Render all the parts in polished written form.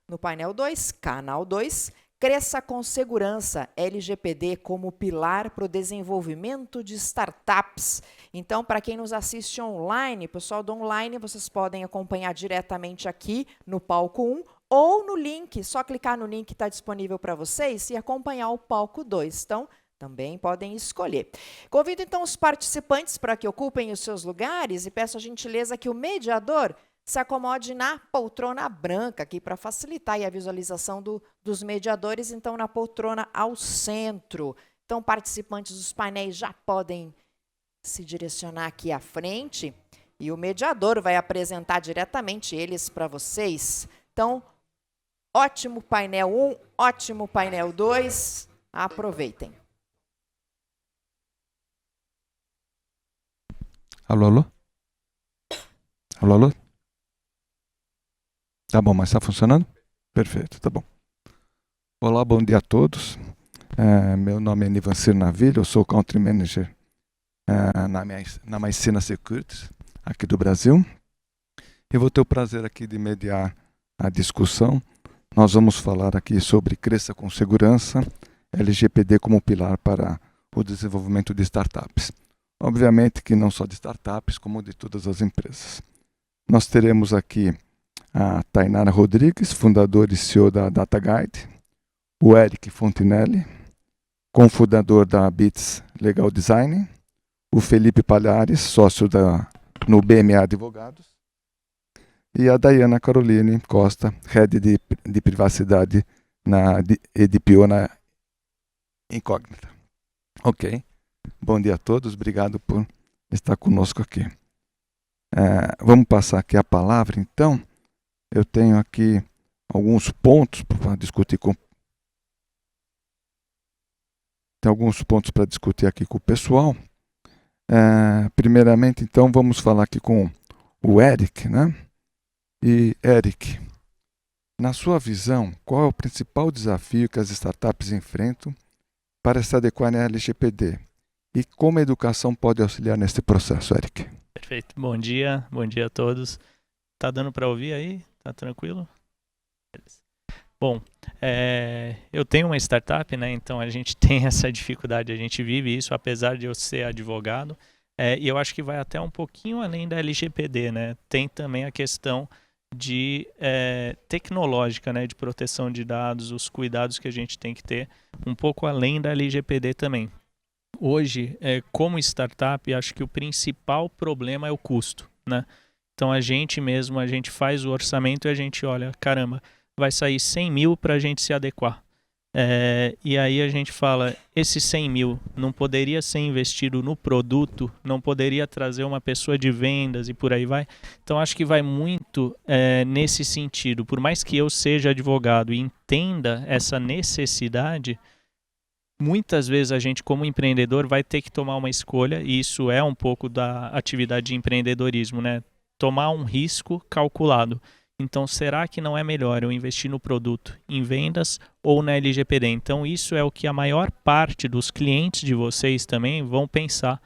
No painel 2, canal 2, Cresça com Segurança, LGPD como pilar para o desenvolvimento de startups. Então, para quem nos assiste online, pessoal do online, vocês podem acompanhar diretamente aqui no palco 1 ou no link, só clicar no link que está disponível para vocês e acompanhar o palco 2. Então, também podem escolher. Convido, então, os participantes para que ocupem os seus lugares e peço a gentileza que o mediador se acomode na poltrona branca, aqui para facilitar aí a visualização dos mediadores, então na poltrona ao centro. Então, participantes dos painéis já podem se direcionar aqui à frente e o mediador vai apresentar diretamente eles para vocês. Então, ótimo painel 1, ótimo painel 2, aproveitem. Alô, alô? Alô, alô? Tá bom, mas está funcionando? Perfeito, tá bom. Olá, bom dia a todos. Meu nome é Nivancir Navilho, eu sou Country Manager na Maicena Securities, aqui do Brasil. Eu vou ter o prazer aqui de mediar a discussão. Nós vamos falar aqui sobre Cresça com Segurança, LGPD como pilar para o desenvolvimento de startups. Obviamente que não só de startups, como de todas as empresas. Nós teremos aqui a Tainara Rodrigues, fundador e CEO da DataGuide, o Eric Fontinelli, cofundador da Bits Legal Design, o Felipe Palhares, sócio no BMA Advogados, e a Dayana Caroline Costa, Head de Privacidade na EDPO na Incógnita. Ok. Bom dia a todos, obrigado por estar conosco aqui. Vamos passar aqui a palavra, então. Eu tenho aqui alguns pontos para discutir Tem alguns pontos para discutir aqui com o pessoal. Primeiramente, então, vamos falar aqui com o Eric, né? E, Eric, na sua visão, qual é o principal desafio que as startups enfrentam para se adequarem à LGPD? E como a educação pode auxiliar nesse processo, Eric? Perfeito. Bom dia a todos. Tá dando para ouvir aí? Tá tranquilo? Beleza. Bom, eu tenho uma startup, né? Então a gente tem essa dificuldade, a gente vive isso, apesar de eu ser advogado. E eu acho que vai até um pouquinho além da LGPD, né? Tem também a questão de tecnológica, né? De proteção de dados, os cuidados que a gente tem que ter, um pouco além da LGPD também. Hoje, como startup, acho que o principal problema é o custo, né? Então a gente faz o orçamento e a gente olha, caramba, vai sair 100 mil para a gente se adequar. E aí a gente fala, esse 100 mil não poderia ser investido no produto, não poderia trazer uma pessoa de vendas e por aí vai. Então acho que vai muito nesse sentido. Por mais que eu seja advogado e entenda essa necessidade, muitas vezes a gente, como empreendedor, vai ter que tomar uma escolha, e isso é um pouco da atividade de empreendedorismo, né? Tomar um risco calculado. Então, será que não é melhor eu investir no produto, em vendas ou na LGPD? Então, isso é o que a maior parte dos clientes de vocês também vão pensar,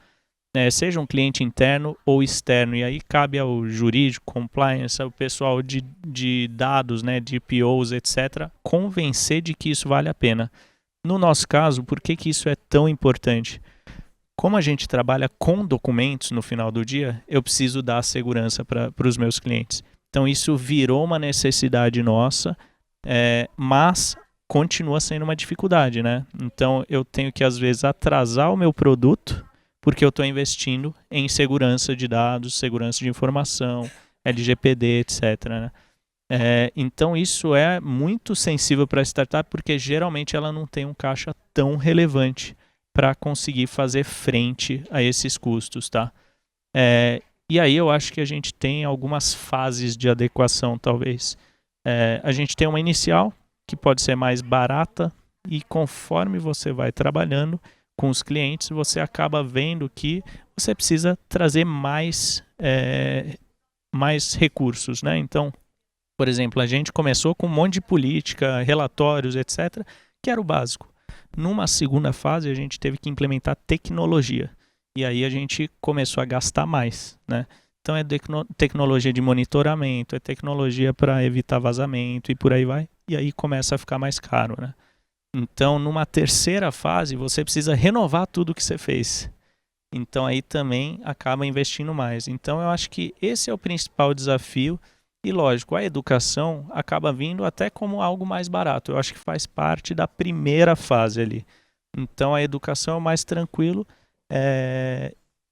né? Seja um cliente interno ou externo. E aí cabe ao jurídico, compliance, ao pessoal de dados, né, de POs, etc., convencer de que isso vale a pena. No nosso caso, por que isso é tão importante? Como a gente trabalha com documentos no final do dia, eu preciso dar segurança para os meus clientes. Então isso virou uma necessidade nossa, mas continua sendo uma dificuldade, né? Então eu tenho que às vezes atrasar o meu produto porque eu estou investindo em segurança de dados, segurança de informação, LGPD, etc., né? Então isso é muito sensível para a startup porque geralmente ela não tem um caixa tão relevante para conseguir fazer frente a esses custos, tá? E aí eu acho que a gente tem algumas fases de adequação, talvez. A gente tem uma inicial, que pode ser mais barata, e conforme você vai trabalhando com os clientes, você acaba vendo que você precisa trazer mais recursos, né? Então, por exemplo, a gente começou com um monte de política, relatórios, etc., que era o básico. Numa segunda fase, a gente teve que implementar tecnologia. E aí a gente começou a gastar mais, né? Então é tecnologia de monitoramento, é tecnologia para evitar vazamento e por aí vai. E aí começa a ficar mais caro, né? Então, numa terceira fase, você precisa renovar tudo que você fez. Então aí também acaba investindo mais. Então eu acho que esse é o principal desafio. E lógico, a educação acaba vindo até como algo mais barato. Eu acho que faz parte da primeira fase ali. Então a educação é o mais tranquilo.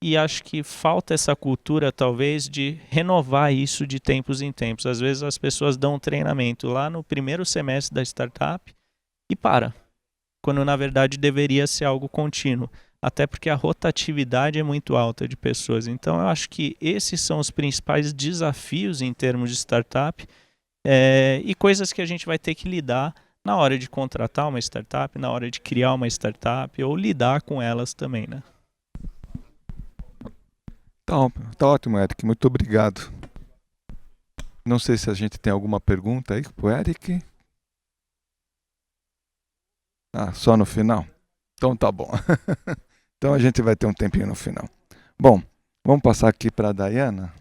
E acho que falta essa cultura, talvez, de renovar isso de tempos em tempos. Às vezes as pessoas dão um treinamento lá no primeiro semestre da startup e para. Quando na verdade deveria ser algo contínuo. Até porque a rotatividade é muito alta de pessoas. Então eu acho que esses são os principais desafios em termos de startup e coisas que a gente vai ter que lidar na hora de contratar uma startup, na hora de criar uma startup ou lidar com elas também, né? Tá ótimo, Eric. Muito obrigado. Não sei se a gente tem alguma pergunta aí pro Eric. Só no final? Então tá bom. Então a gente vai ter um tempinho no final. Bom, vamos passar aqui para a Dayana.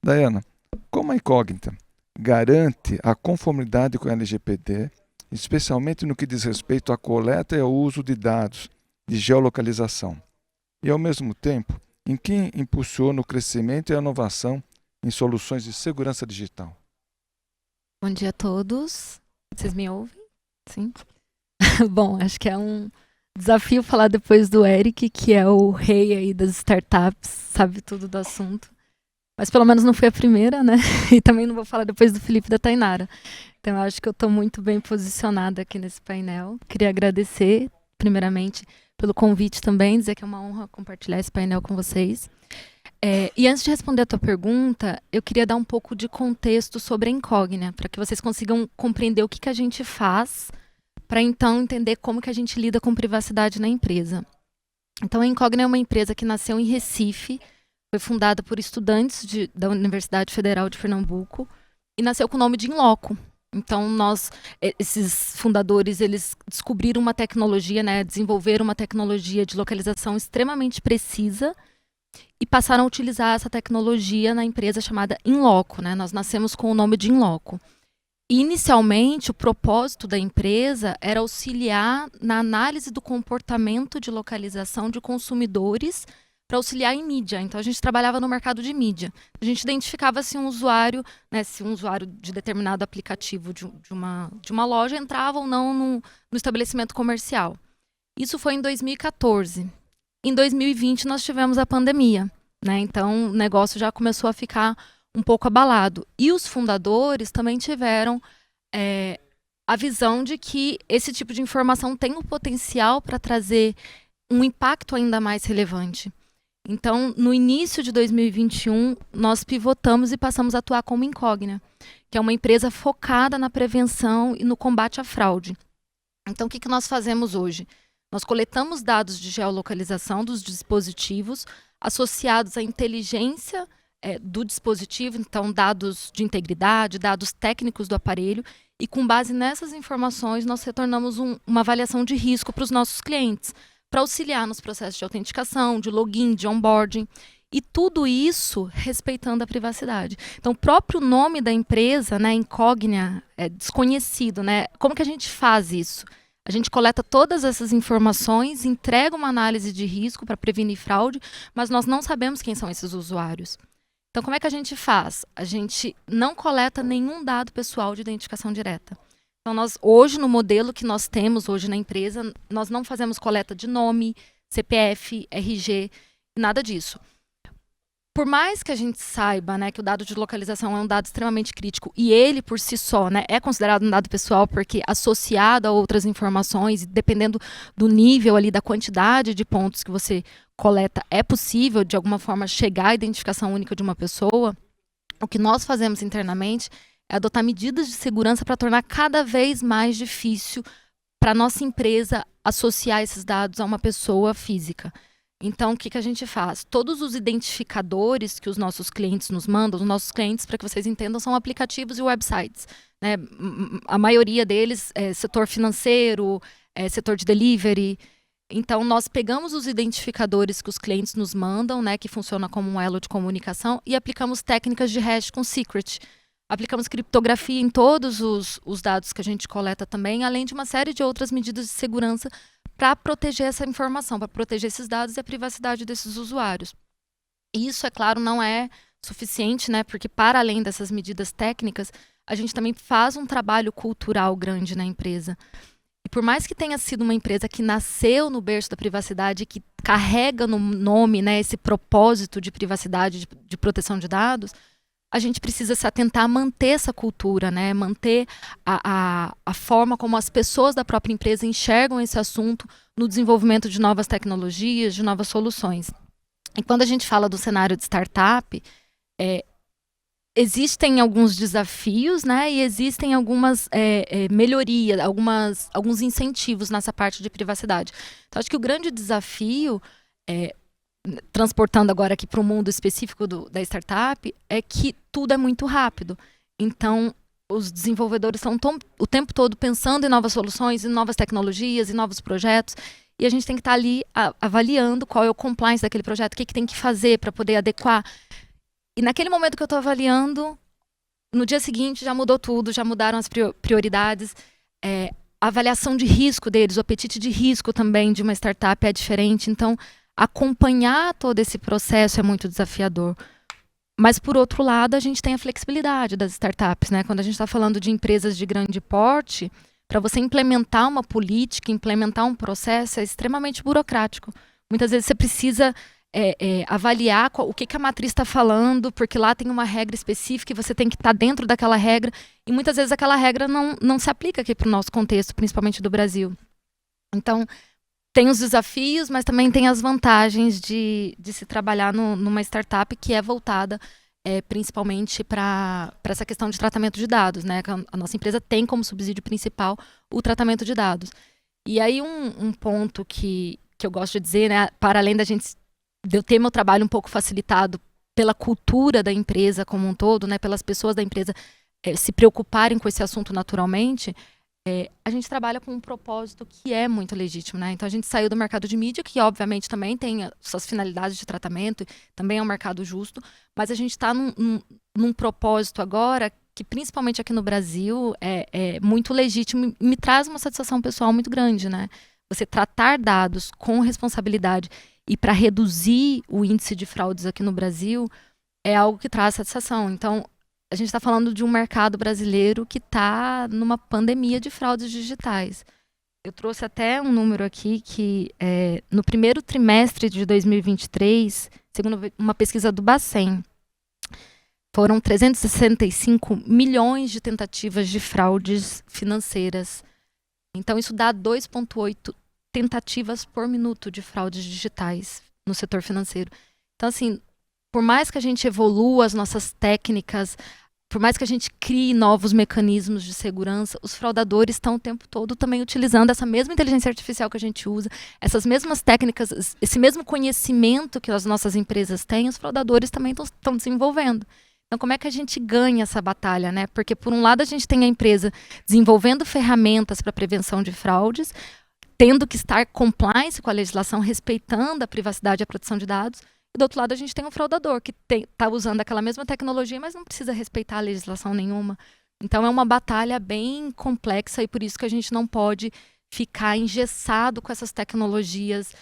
Dayana, como a Incógnita garante a conformidade com a LGPD, especialmente no que diz respeito à coleta e ao uso de dados de geolocalização? E, ao mesmo tempo, em que impulsiona o crescimento e a inovação em soluções de segurança digital? Bom dia a todos. Vocês me ouvem? Sim? Bom, acho que é um desafio falar depois do Eric, que é o rei aí das startups, sabe tudo do assunto. Mas pelo menos não fui a primeira, né? E também não vou falar depois do Felipe e da Tainara. Então eu acho que eu estou muito bem posicionada aqui nesse painel. Queria agradecer, primeiramente, pelo convite também, dizer que é uma honra compartilhar esse painel com vocês. E antes de responder a tua pergunta, eu queria dar um pouco de contexto sobre a Incógnita, para que vocês consigam compreender o que a gente faz, para então entender como que a gente lida com privacidade na empresa. Então a Incógnita é uma empresa que nasceu em Recife, foi fundada por estudantes da Universidade Federal de Pernambuco e nasceu com o nome de Inloco. Então esses fundadores, eles descobriram uma tecnologia, né, desenvolveram uma tecnologia de localização extremamente precisa e passaram a utilizar essa tecnologia na empresa chamada Inloco, né? Nós nascemos com o nome de Inloco. Inicialmente, o propósito da empresa era auxiliar na análise do comportamento de localização de consumidores para auxiliar em mídia. Então, a gente trabalhava no mercado de mídia. A gente identificava se um usuário, né, se um usuário de determinado aplicativo de uma loja entrava ou não no estabelecimento comercial. Isso foi em 2014. Em 2020, nós tivemos a pandemia, né? Então, o negócio já começou a ficar um pouco abalado. E os fundadores também tiveram a visão de que esse tipo de informação tem o potencial para trazer um impacto ainda mais relevante. Então, no início de 2021, nós pivotamos e passamos a atuar como Incógnita, que é uma empresa focada na prevenção e no combate à fraude. Então, o que nós fazemos hoje? Nós coletamos dados de geolocalização dos dispositivos associados à inteligência do dispositivo, então dados de integridade, dados técnicos do aparelho, e com base nessas informações nós retornamos uma avaliação de risco para os nossos clientes, para auxiliar nos processos de autenticação, de login, de onboarding, e tudo isso respeitando a privacidade. Então, o próprio nome da empresa, né, Incógnita, é desconhecido, né? Como que a gente faz isso? A gente coleta todas essas informações, entrega uma análise de risco para prevenir fraude, mas nós não sabemos quem são esses usuários. Então, como é que a gente faz? A gente não coleta nenhum dado pessoal de identificação direta. Então, hoje, no modelo que nós temos hoje na empresa, nós não fazemos coleta de nome, CPF, RG, nada disso. Por mais que a gente saiba, né, que o dado de localização é um dado extremamente crítico e ele, por si só, né, é considerado um dado pessoal porque associado a outras informações, dependendo do nível ali, da quantidade de pontos que você coleta, é possível, de alguma forma, chegar à identificação única de uma pessoa, o que nós fazemos internamente é adotar medidas de segurança para tornar cada vez mais difícil para a nossa empresa associar esses dados a uma pessoa física. Então, o que a gente faz? Todos os identificadores que os nossos clientes nos mandam, os nossos clientes, para que vocês entendam, são aplicativos e websites, né? A maioria deles é setor financeiro, setor de delivery. Então, nós pegamos os identificadores que os clientes nos mandam, né, que funciona como um elo de comunicação, e aplicamos técnicas de hash com secret. Aplicamos criptografia em todos os dados que a gente coleta também, além de uma série de outras medidas de segurança para proteger essa informação, para proteger esses dados e a privacidade desses usuários. Isso, é claro, não é suficiente, né, porque para além dessas medidas técnicas, a gente também faz um trabalho cultural grande na empresa. E por mais que tenha sido uma empresa que nasceu no berço da privacidade, que carrega no nome, né, esse propósito de privacidade, de proteção de dados, a gente precisa se atentar a manter essa cultura, né, manter a forma como as pessoas da própria empresa enxergam esse assunto no desenvolvimento de novas tecnologias, de novas soluções. E quando a gente fala do cenário de startup, existem alguns desafios, né, e existem algumas melhorias, alguns incentivos nessa parte de privacidade. Então, acho que o grande desafio, transportando agora aqui para o mundo específico da startup, é que tudo é muito rápido. Então, os desenvolvedores estão o tempo todo pensando em novas soluções, em novas tecnologias, em novos projetos, e a gente tem que estar ali avaliando qual é o compliance daquele projeto, o que tem que fazer para poder adequar. E naquele momento que eu estou avaliando, no dia seguinte já mudou tudo, já mudaram as prioridades. A avaliação de risco deles, o apetite de risco também de uma startup é diferente. Então, acompanhar todo esse processo é muito desafiador. Mas, por outro lado, a gente tem a flexibilidade das startups, né? Quando a gente está falando de empresas de grande porte, para você implementar uma política, implementar um processo, é extremamente burocrático. Muitas vezes você precisa avaliar o que a matriz está falando, porque lá tem uma regra específica e você tem que estar dentro daquela regra, e muitas vezes aquela regra não se aplica aqui para o nosso contexto, principalmente do Brasil. Então, tem os desafios, mas também tem as vantagens de se trabalhar numa startup que é voltada principalmente para essa questão de tratamento de dados, né? A nossa empresa tem como subsídio principal o tratamento de dados. E aí um ponto que eu gosto de dizer, né, para além de eu ter meu trabalho um pouco facilitado pela cultura da empresa como um todo, né, pelas pessoas da empresa se preocuparem com esse assunto naturalmente, a gente trabalha com um propósito que é muito legítimo, né? Então a gente saiu do mercado de mídia, que obviamente também tem suas finalidades de tratamento, também é um mercado justo, mas a gente está num propósito agora que, principalmente aqui no Brasil, é muito legítimo e me traz uma satisfação pessoal muito grande, né? Você tratar dados com responsabilidade e para reduzir o índice de fraudes aqui no Brasil é algo que traz satisfação. Então, a gente está falando de um mercado brasileiro que está numa pandemia de fraudes digitais. Eu trouxe até um número aqui que no primeiro trimestre de 2023, segundo uma pesquisa do Bacen, foram 365 milhões de tentativas de fraudes financeiras. Então, isso dá 2,8 tentativas por minuto de fraudes digitais no setor financeiro. Então, assim, por mais que a gente evolua as nossas técnicas, por mais que a gente crie novos mecanismos de segurança, os fraudadores estão o tempo todo também utilizando essa mesma inteligência artificial que a gente usa, essas mesmas técnicas, esse mesmo conhecimento que as nossas empresas têm, os fraudadores também estão desenvolvendo. Então, como é que a gente ganha essa batalha, né? Porque, por um lado, a gente tem a empresa desenvolvendo ferramentas para prevenção de fraudes, tendo que estar compliance com a legislação, respeitando a privacidade e a proteção de dados. E do outro lado, a gente tem um fraudador que está usando aquela mesma tecnologia, mas não precisa respeitar a legislação nenhuma. Então, é uma batalha bem complexa e por isso que a gente não pode ficar engessado com essas tecnologias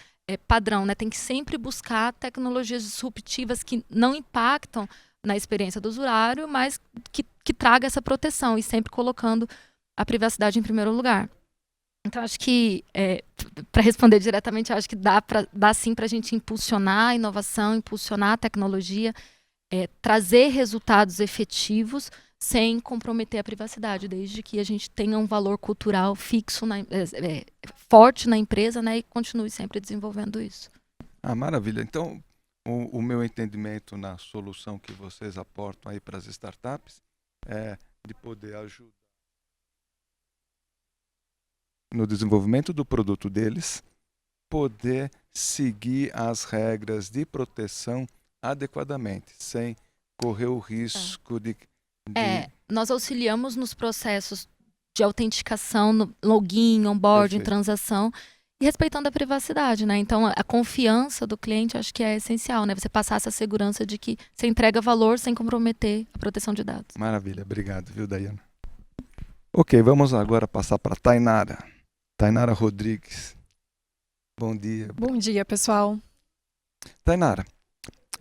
padrão, né? Tem que sempre buscar tecnologias disruptivas que não impactam na experiência do usuário, mas que traga essa proteção e sempre colocando a privacidade em primeiro lugar. Então, acho que, para responder diretamente, acho que dá sim para a gente impulsionar a inovação, impulsionar a tecnologia, trazer resultados efetivos sem comprometer a privacidade, desde que a gente tenha um valor cultural fixo, forte na empresa, né, e continue sempre desenvolvendo isso. Maravilha. Então, o meu entendimento na solução que vocês aportam aí para as startups é de poder ajudar no desenvolvimento do produto deles, poder seguir as regras de proteção adequadamente, sem correr o risco de... Nós auxiliamos nos processos de autenticação, no login, onboarding, transação, E respeitando a privacidade, né? Então, a confiança do cliente acho que é essencial, né? Você passar essa segurança de que você entrega valor sem comprometer a proteção de dados. Maravilha, obrigado, viu, Daiane? Ok, vamos agora passar para Tainara. Tainara Rodrigues. Bom dia. Bom dia, pessoal. Tainara,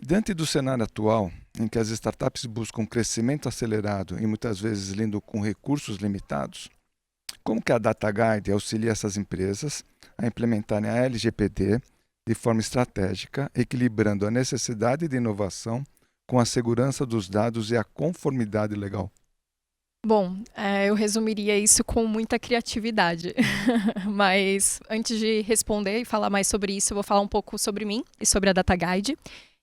diante do cenário atual, em que as startups buscam crescimento acelerado e muitas vezes lidam com recursos limitados, como que a DataGuide auxilia essas empresas a implementarem a LGPD de forma estratégica, equilibrando a necessidade de inovação com a segurança dos dados e a conformidade legal? Bom, eu resumiria isso com muita criatividade. Mas antes de responder e falar mais sobre isso, eu vou falar um pouco sobre mim e sobre a DataGuide.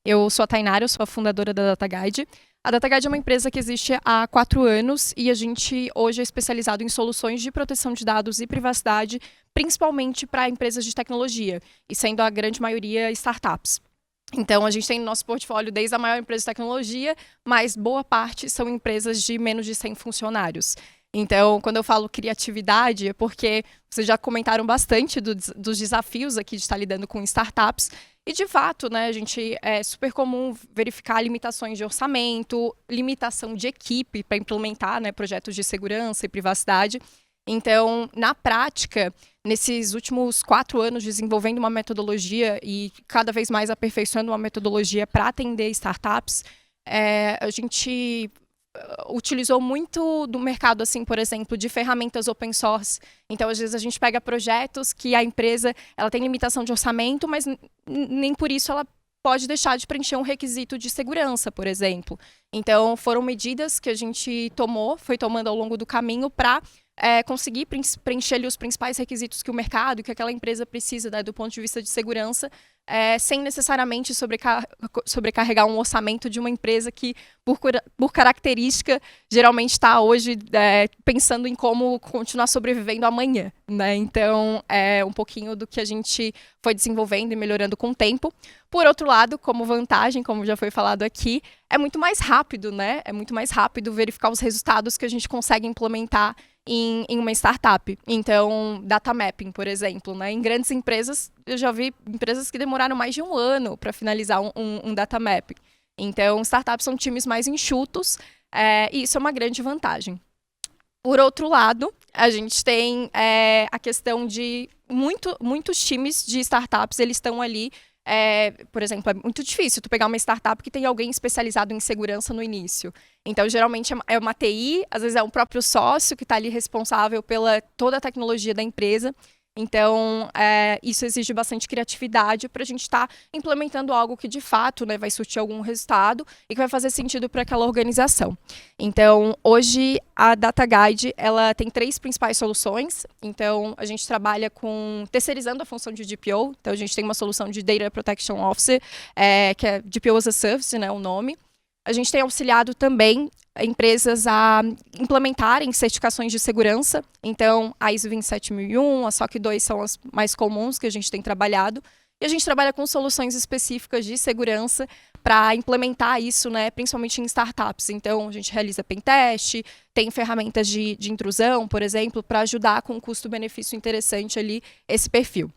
Eu sou a Tainara, eu sou a fundadora da DataGuide. A DataGuide é uma empresa que existe há 4 anos e a gente hoje é especializado em soluções de proteção de dados e privacidade, principalmente para empresas de tecnologia, e sendo a grande maioria startups. Então, a gente tem no nosso portfólio desde a maior empresa de tecnologia, mas boa parte são empresas de menos de 100 funcionários. Então, quando eu falo criatividade, é porque vocês já comentaram bastante dos desafios aqui de estar lidando com startups. E, de fato, né, a gente é super comum verificar limitações de orçamento, limitação de equipe para implementar, né, projetos de segurança e privacidade. Então, na prática, nesses últimos 4 anos desenvolvendo uma metodologia e cada vez mais aperfeiçoando uma metodologia para atender startups, a gente utilizou muito do mercado, assim, por exemplo, de ferramentas open source. Então, às vezes, a gente pega projetos que a empresa ela tem limitação de orçamento, mas nem por isso ela pode deixar de preencher um requisito de segurança, por exemplo. Então, foram medidas que a gente foi tomando ao longo do caminho para conseguir preencher ali os principais requisitos que o mercado, que aquela empresa precisa, né, do ponto de vista de segurança, sem necessariamente sobrecarregar um orçamento de uma empresa que, por característica, geralmente está hoje pensando em como continuar sobrevivendo amanhã, né? Então, é um pouquinho do que a gente foi desenvolvendo e melhorando com o tempo. Por outro lado, como vantagem, como já foi falado aqui, é muito mais rápido, né? É muito mais rápido verificar os resultados que a gente consegue implementar em uma startup. Então, data mapping, por exemplo, né? Em grandes empresas, eu já vi empresas que demoraram mais de 1 ano para finalizar um data mapping. Então, startups são times mais enxutos, e isso é uma grande vantagem. Por outro lado, a gente tem a questão de muitos times de startups, eles estão ali. Por exemplo, é muito difícil tu pegar uma startup que tem alguém especializado em segurança no início. Então, geralmente é uma TI, às vezes é um próprio sócio que está ali responsável pela toda a tecnologia da empresa. Então, isso exige bastante criatividade para a gente estar implementando algo que, de fato, né, vai surtir algum resultado e que vai fazer sentido para aquela organização. Então, hoje, a DataGuide, ela tem 3 principais soluções. Então, a gente trabalha terceirizando a função de DPO. Então, a gente tem uma solução de Data Protection Officer, que é DPO as a Service, né, o nome. A gente tem auxiliado também empresas a implementarem certificações de segurança. Então, a ISO 27001, a SOC 2 são as mais comuns que a gente tem trabalhado. E a gente trabalha com soluções específicas de segurança para implementar isso, né, principalmente em startups. Então, a gente realiza pentest, tem ferramentas de intrusão, por exemplo, para ajudar com um custo-benefício interessante ali esse perfil.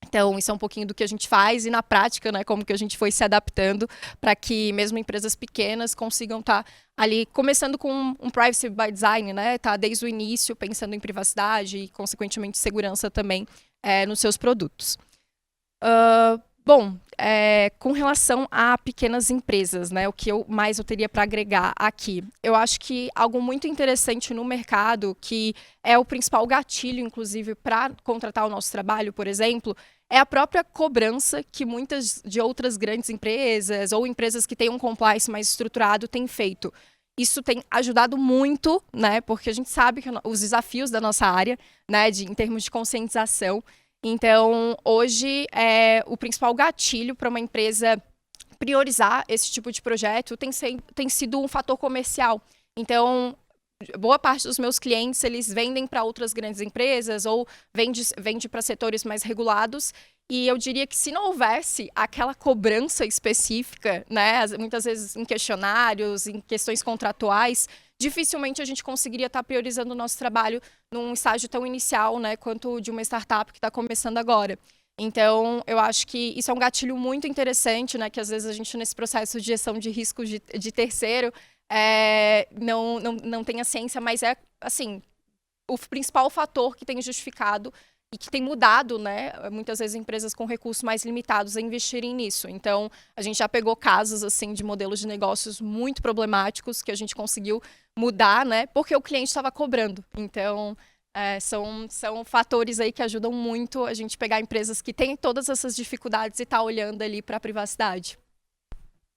Então, isso é um pouquinho do que a gente faz e, na prática, né, como que a gente foi se adaptando para que mesmo empresas pequenas consigam estar ali começando com um privacy by design, né, tá desde o início pensando em privacidade e, consequentemente, segurança também nos seus produtos. Bom, com relação a pequenas empresas, né, o que eu teria para agregar aqui? Eu acho que algo muito interessante no mercado, que é o principal gatilho, inclusive, para contratar o nosso trabalho, por exemplo, é a própria cobrança que muitas de outras grandes empresas ou empresas que têm um compliance mais estruturado têm feito. Isso tem ajudado muito, né, porque a gente sabe que os desafios da nossa área, né, em termos de conscientização. Então, hoje, o principal gatilho para uma empresa priorizar esse tipo de projeto tem sido um fator comercial. Então, boa parte dos meus clientes, eles vendem para outras grandes empresas ou vende para setores mais regulados. E eu diria que se não houvesse aquela cobrança específica, né, muitas vezes em questionários, em questões contratuais, dificilmente a gente conseguiria estar priorizando o nosso trabalho num estágio tão inicial, né, quanto de uma startup que está começando agora. Então, eu acho que isso é um gatilho muito interessante, né, que às vezes a gente, nesse processo de gestão de riscos de terceiro, não tem a ciência, mas é, assim, o principal fator que tem justificado e que tem mudado, né, muitas vezes empresas com recursos mais limitados a investirem nisso. Então, a gente já pegou casos, assim, de modelos de negócios muito problemáticos que a gente conseguiu mudar, né, porque o cliente estava cobrando. Então, são fatores aí que ajudam muito a gente pegar empresas que têm todas essas dificuldades e tá olhando ali para a privacidade.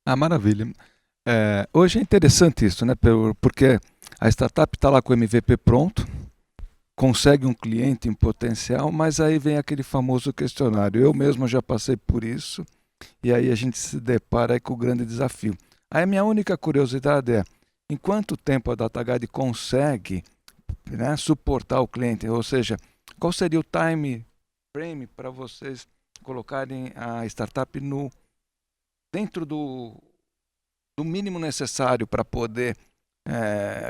Ah, maravilha. Hoje é interessante isso, né? Porque a startup está lá com o MVP pronto, consegue um cliente em potencial, mas aí vem aquele famoso questionário. Eu mesmo já passei por isso, e aí a gente se depara aí com o grande desafio. Aí a minha única curiosidade é, em quanto tempo a DataGuide consegue, né, suportar o cliente? Ou seja, qual seria o time frame para vocês colocarem a startup dentro do mínimo necessário para poder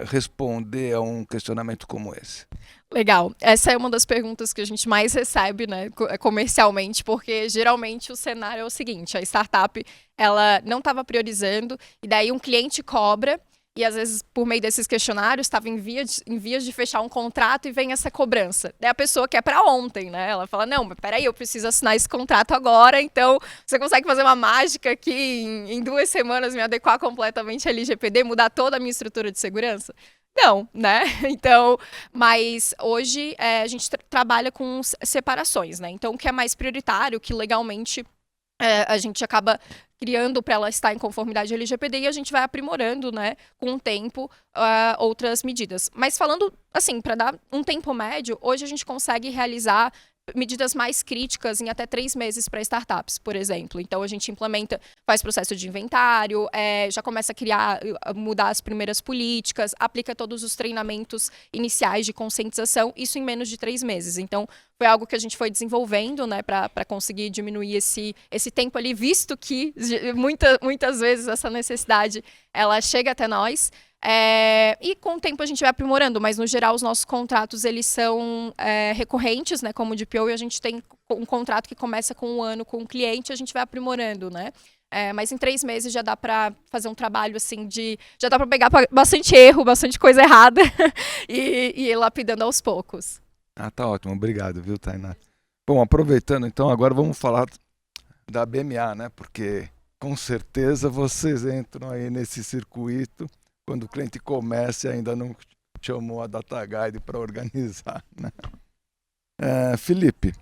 responder a um questionamento como esse? Legal. Essa é uma das perguntas que a gente mais recebe, né, comercialmente, porque geralmente o cenário é o seguinte: a startup ela não estava priorizando, e daí um cliente cobra, e às vezes por meio desses questionários estava em vias de fechar um contrato e vem essa cobrança. Daí a pessoa quer para ontem, né? Ela fala, não, mas peraí, eu preciso assinar esse contrato agora, então você consegue fazer uma mágica aqui em 2 semanas me adequar completamente à LGPD, mudar toda a minha estrutura de segurança? Não, né? Então, mas hoje a gente trabalha com separações, né? Então, o que é mais prioritário, que legalmente a gente acaba criando para ela estar em conformidade à LGPD, e a gente vai aprimorando, né, com o tempo, outras medidas. Mas falando, assim, para dar um tempo médio, hoje a gente consegue realizar medidas mais críticas em até 3 meses para startups, por exemplo. Então, a gente faz processo de inventário, já começa a mudar as primeiras políticas, aplica todos os treinamentos iniciais de conscientização, isso em menos de 3 meses. Então, foi algo que a gente foi desenvolvendo, né, para conseguir diminuir esse tempo ali, visto que muitas vezes essa necessidade ela chega até nós. E com o tempo a gente vai aprimorando, mas no geral os nossos contratos eles são recorrentes, né, como o DPO, e a gente tem um contrato que começa com 1 ano com o cliente, a gente vai aprimorando, né? Mas em 3 meses já dá para fazer um trabalho assim já dá para pegar bastante erro, bastante coisa errada e ir lapidando aos poucos. Ah, tá ótimo, obrigado, viu, Tainá? Bom, aproveitando então, agora vamos falar da BMA, né? Porque com certeza vocês entram aí nesse circuito quando o cliente começa e ainda não chamou a DataGuide para organizar, né? Felipe,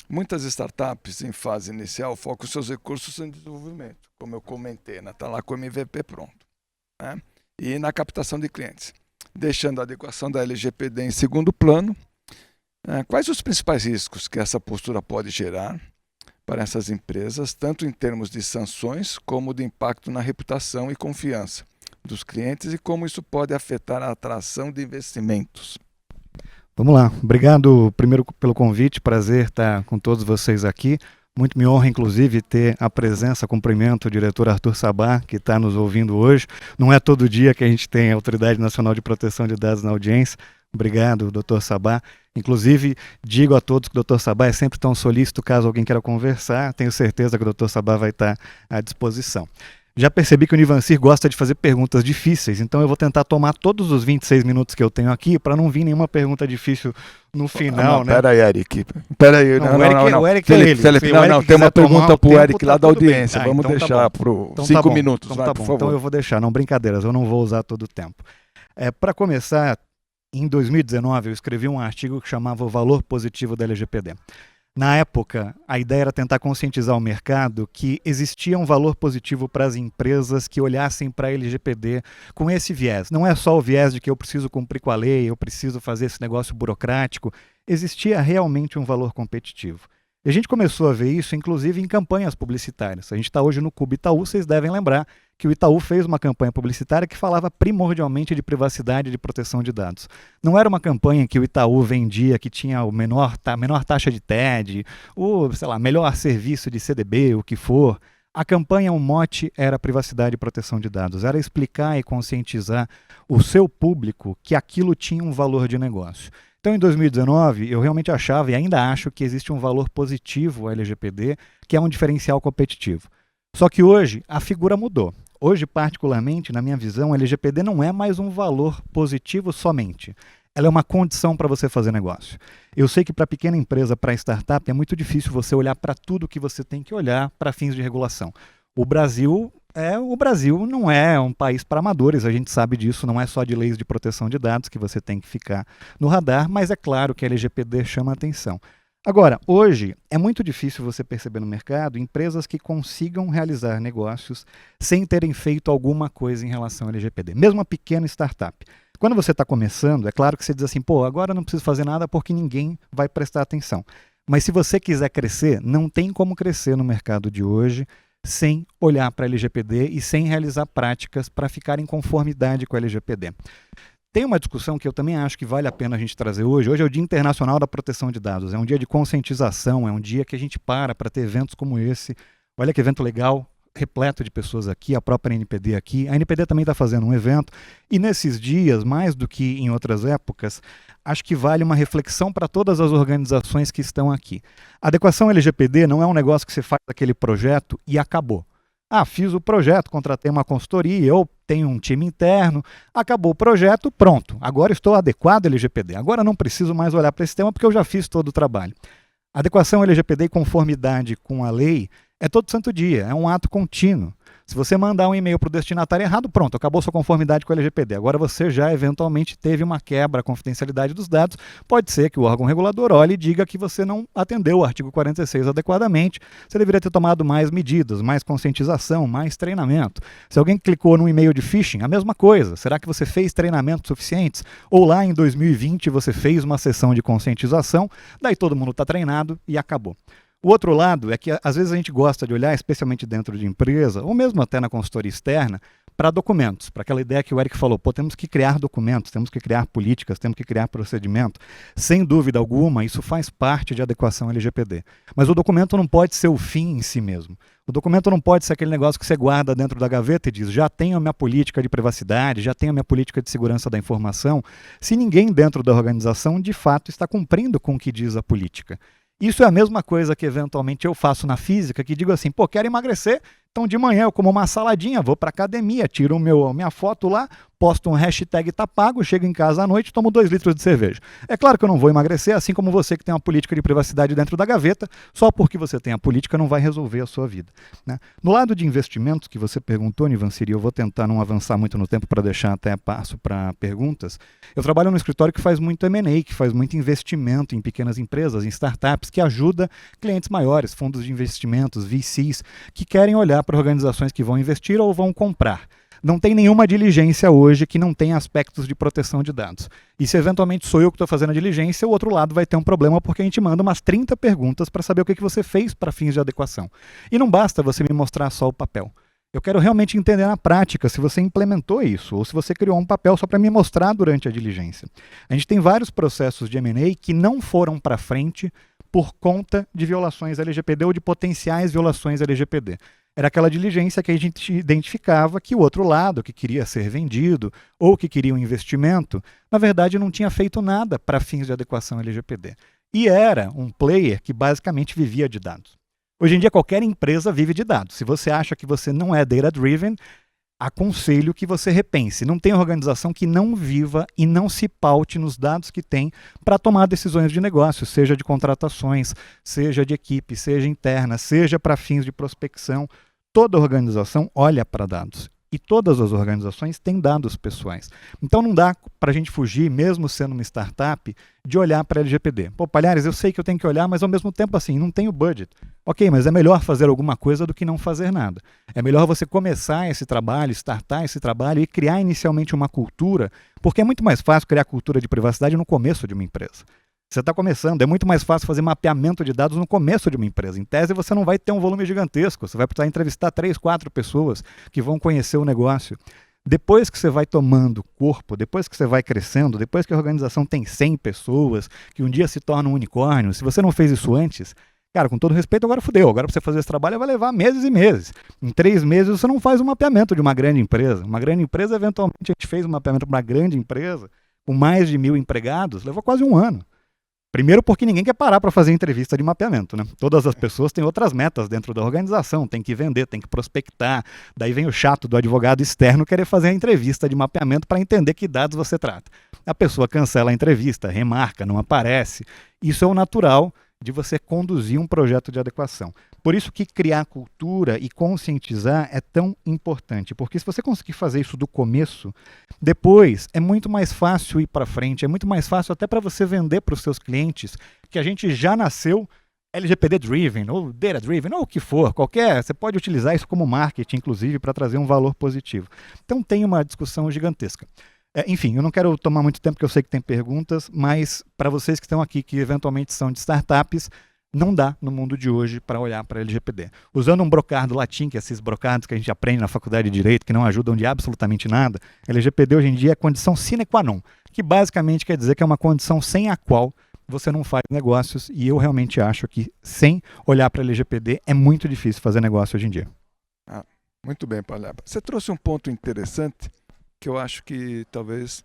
muitas startups em fase inicial focam seus recursos em desenvolvimento, como eu comentei, né? Tá lá com o MVP pronto, né? E na captação de clientes, deixando a adequação da LGPD em segundo plano. Quais os principais riscos que essa postura pode gerar para essas empresas, tanto em termos de sanções como de impacto na reputação e confiança dos clientes, e como isso pode afetar a atração de investimentos? Vamos lá. Obrigado primeiro pelo convite, prazer estar com todos vocês aqui. Muito me honra, inclusive, ter a presença, cumprimento o diretor Arthur Sabá, que está nos ouvindo hoje. Não é todo dia que a gente tem a Autoridade Nacional de Proteção de Dados na audiência. Obrigado, doutor Sabá. Inclusive, digo a todos que o doutor Sabá é sempre tão solícito caso alguém queira conversar. Tenho certeza que o doutor Sabá vai estar à disposição. Já percebi que o Nivancir gosta de fazer perguntas difíceis, então eu vou tentar tomar todos os 26 minutos que eu tenho aqui para não vir nenhuma pergunta difícil no final, não, né? Pera aí, Eric. Pera aí, não. O Eric Felipe, é ele. Felipe, Se o Eric tem uma quiser tomar pergunta o pro tempo, Eric lá da tudo bem. audiência. Ah, Vamos então tá deixar bom. por Então 5 tá bom. minutos, Então vai, tá por bom. favor. Então eu vou deixar, não brincadeiras, eu não vou usar todo o tempo. Para começar, em 2019 eu escrevi um artigo que chamava O Valor Positivo da LGPD. Na época, a ideia era tentar conscientizar o mercado que existia um valor positivo para as empresas que olhassem para a LGPD com esse viés. Não é só o viés de que eu preciso cumprir com a lei, eu preciso fazer esse negócio burocrático. Existia realmente um valor competitivo. E a gente começou a ver isso, inclusive, em campanhas publicitárias. A gente está hoje no Cubo Itaú, vocês devem lembrar que o Itaú fez uma campanha publicitária que falava primordialmente de privacidade e de proteção de dados. Não era uma campanha que o Itaú vendia, que tinha a menor taxa de TED, o, sei lá, melhor serviço de CDB, o que for. A campanha, o mote era privacidade e proteção de dados. Era explicar e conscientizar o seu público que aquilo tinha um valor de negócio. Então, em 2019, eu realmente achava e ainda acho que existe um valor positivo ao LGPD, que é um diferencial competitivo. Só que hoje a figura mudou. Hoje, particularmente, na minha visão, o LGPD não é mais um valor positivo somente. Ela é uma condição para você fazer negócio. Eu sei que para pequena empresa, para startup, é muito difícil você olhar para tudo que você tem que olhar para fins de regulação. O Brasil não é um país para amadores, a gente sabe disso, não é só de leis de proteção de dados que você tem que ficar no radar, mas é claro que a LGPD chama a atenção. Agora, hoje, é muito difícil você perceber no mercado empresas que consigam realizar negócios sem terem feito alguma coisa em relação ao LGPD, mesmo uma pequena startup. Quando você está começando, é claro que você diz assim, pô, agora não preciso fazer nada porque ninguém vai prestar atenção. Mas se você quiser crescer, não tem como crescer no mercado de hoje sem olhar para a LGPD e sem realizar práticas para ficar em conformidade com a LGPD. Tem uma discussão que eu também acho que vale a pena a gente trazer hoje. Hoje é o Dia Internacional da Proteção de Dados. É um dia de conscientização, é um dia que a gente para ter eventos como esse. Olha que evento legal, repleto de pessoas aqui, a própria NPD aqui. A NPD também está fazendo um evento. E nesses dias, mais do que em outras épocas, acho que vale uma reflexão para todas as organizações que estão aqui. A adequação LGPD não é um negócio que você faz aquele projeto e acabou. Ah, fiz o projeto, contratei uma consultoria, eu tenho um time interno, acabou o projeto, pronto. Agora estou adequado ao LGPD. Agora não preciso mais olhar para esse tema porque eu já fiz todo o trabalho. Adequação LGPD e conformidade com a lei é todo santo dia, é um ato contínuo. Se você mandar um e-mail para o destinatário errado, pronto, acabou sua conformidade com o LGPD. Agora você já eventualmente teve uma quebra à confidencialidade dos dados. Pode ser que o órgão regulador olhe e diga que você não atendeu o artigo 46 adequadamente. Você deveria ter tomado mais medidas, mais conscientização, mais treinamento. Se alguém clicou num e-mail de phishing, a mesma coisa. Será que você fez treinamentos suficientes? Ou lá em 2020 você fez uma sessão de conscientização, daí todo mundo está treinado e acabou. O outro lado é que às vezes a gente gosta de olhar, especialmente dentro de empresa, ou mesmo até na consultoria externa, para documentos, para aquela ideia que o Eric falou, pô, temos que criar documentos, temos que criar políticas, temos que criar procedimento. Sem dúvida alguma, isso faz parte de adequação LGPD. Mas o documento não pode ser o fim em si mesmo. O documento não pode ser aquele negócio que você guarda dentro da gaveta e diz, já tenho a minha política de privacidade, já tenho a minha política de segurança da informação, se ninguém dentro da organização de fato está cumprindo com o que diz a política. Isso é a mesma coisa que eventualmente eu faço na física, que digo assim, pô, quero emagrecer, então de manhã eu como uma saladinha, vou para academia, tiro minha foto lá, posto um hashtag tá pago, chego em casa à noite, tomo 2 litros de cerveja. É claro que eu não vou emagrecer, assim como você que tem uma política de privacidade dentro da gaveta, só porque você tem a política não vai resolver a sua vida, né? No lado de investimentos que você perguntou, Nivanciri, eu vou tentar não avançar muito no tempo para deixar até passo para perguntas. Eu trabalho num escritório que faz muito M&A, que faz muito investimento em pequenas empresas, em startups, que ajuda clientes maiores, fundos de investimentos, VCs, que querem olhar para organizações que vão investir ou vão comprar. Não tem nenhuma diligência hoje que não tenha aspectos de proteção de dados. E se eventualmente sou eu que estou fazendo a diligência, o outro lado vai ter um problema porque a gente manda umas 30 perguntas para saber o que você fez para fins de adequação. E não basta você me mostrar só o papel. Eu quero realmente entender na prática se você implementou isso ou se você criou um papel só para me mostrar durante a diligência. A gente tem vários processos de M&A que não foram para frente por conta de violações LGPD ou de potenciais violações LGPD. Era aquela diligência que a gente identificava que o outro lado, que queria ser vendido ou que queria um investimento, na verdade não tinha feito nada para fins de adequação LGPD. E era um player que basicamente vivia de dados. Hoje em dia qualquer empresa vive de dados. Se você acha que você não é data-driven, aconselho que você repense. Não tem organização que não viva e não se paute nos dados que tem para tomar decisões de negócio, seja de contratações, seja de equipe, seja interna, seja para fins de prospecção. Toda organização olha para dados. E todas as organizações têm dados pessoais. Então não dá para a gente fugir, mesmo sendo uma startup, de olhar para a LGPD. Pô, Palhares, eu sei que eu tenho que olhar, mas ao mesmo tempo assim, não tenho budget. Ok, mas é melhor fazer alguma coisa do que não fazer nada. É melhor você começar esse trabalho, startar esse trabalho e criar inicialmente uma cultura, porque é muito mais fácil criar cultura de privacidade no começo de uma empresa. Você está começando, é muito mais fácil fazer mapeamento de dados no começo de uma empresa. Em tese, você não vai ter um volume gigantesco, você vai precisar entrevistar 3, 4 pessoas que vão conhecer o negócio. Depois que você vai tomando corpo, depois que você vai crescendo, depois que a organização tem 100 pessoas, que um dia se torna um unicórnio, se você não fez isso antes, cara, com todo respeito, agora fudeu. Agora para você fazer esse trabalho vai levar meses e meses. Em 3 meses você não faz um mapeamento de uma grande empresa. Uma grande empresa, eventualmente, a gente fez um mapeamento para uma grande empresa, com mais de 1.000 empregados, levou quase 1 ano. Primeiro porque ninguém quer parar para fazer entrevista de mapeamento, né? Todas as pessoas têm outras metas dentro da organização, tem que vender, tem que prospectar. Daí vem o chato do advogado externo querer fazer a entrevista de mapeamento para entender que dados você trata. A pessoa cancela a entrevista, remarca, não aparece. Isso é o natural de você conduzir um projeto de adequação. Por isso que criar cultura e conscientizar é tão importante, porque se você conseguir fazer isso do começo, depois é muito mais fácil ir para frente, é muito mais fácil até para você vender para os seus clientes que a gente já nasceu LGPD driven, ou data driven, ou o que for, qualquer, você pode utilizar isso como marketing, inclusive, para trazer um valor positivo. Então tem uma discussão gigantesca. Enfim, eu não quero tomar muito tempo, porque eu sei que tem perguntas, mas para vocês que estão aqui, que eventualmente são de startups, não dá no mundo de hoje para olhar para LGPD. Usando um brocardo latim, que é esses brocardos que a gente aprende na faculdade de Direito, que não ajudam de absolutamente nada, LGPD hoje em dia é condição sine qua non, que basicamente quer dizer que é uma condição sem a qual você não faz negócios, e eu realmente acho que sem olhar para LGPD é muito difícil fazer negócio hoje em dia. Muito bem, Palhapa. Você trouxe um ponto interessante que eu acho que talvez